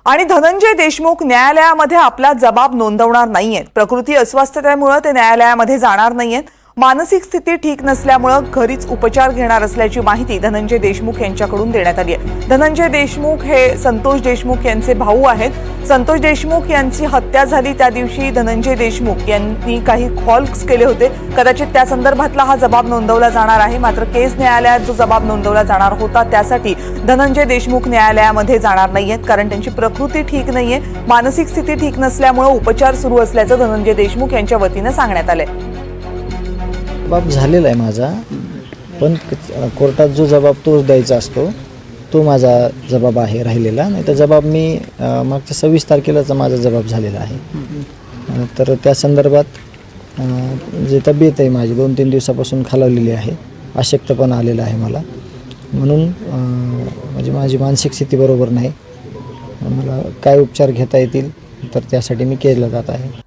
आणि धनंजय देशमुख न्यायालयामध्ये आपला जबाब नोंदवणार नाहीयेत। प्रकृती अस्वास्थ्यामुळे ते न्यायालयामध्ये जाणार नाहीयेत। मानसिक स्थिती ठीक नसल्यामुळे घरीच उपचार घेणार असल्याची माहिती धनंजय देशमुख यांच्याकडून देण्यात आली आहे। धनंजय देशमुख हे संतोष देशमुख यांचे भाऊ आहेत। संतोष देशमुख यांची हत्या झाली त्या दिवशी धनंजय देशमुख यांनी काही कॉल्स केले होते। कदाचित त्या संदर्भातला हा जबाब नोंदवला जाणार आहे। मात्र केस न्यायालयात जो जबाब नोंदवला जाणार होता त्यासाठी धनंजय देशमुख न्यायालयामध्ये जाणार नाहीयेत, कारण त्यांची प्रकृती ठीक नाहीये। मानसिक स्थिती ठीक नसल्यामुळे उपचार सुरू असल्याचं धनंजय देशमुख यांच्या वतीने सांगण्यात आलंय। जबाब झालेला आहे माझा, पण कोर्टात जो जबाब तोच द्यायचा असतो तो माझा जबाब आहे राहिलेला। नाही तर जबाब मी मागच्या 26 तारखेलाचा माझा जबाब झालेला आहे। तर त्या संदर्भात जे तब्येत आहे माझी 2-3 दिवसापासून खालावलेली आहे, अशक्तपणा आलेला आहे मला, म्हणून म्हणजे माझी मानसिक स्थिती बरोबर नाही। मला काय उपचार घेता येतील तर त्यासाठी मी केलं जात आहे।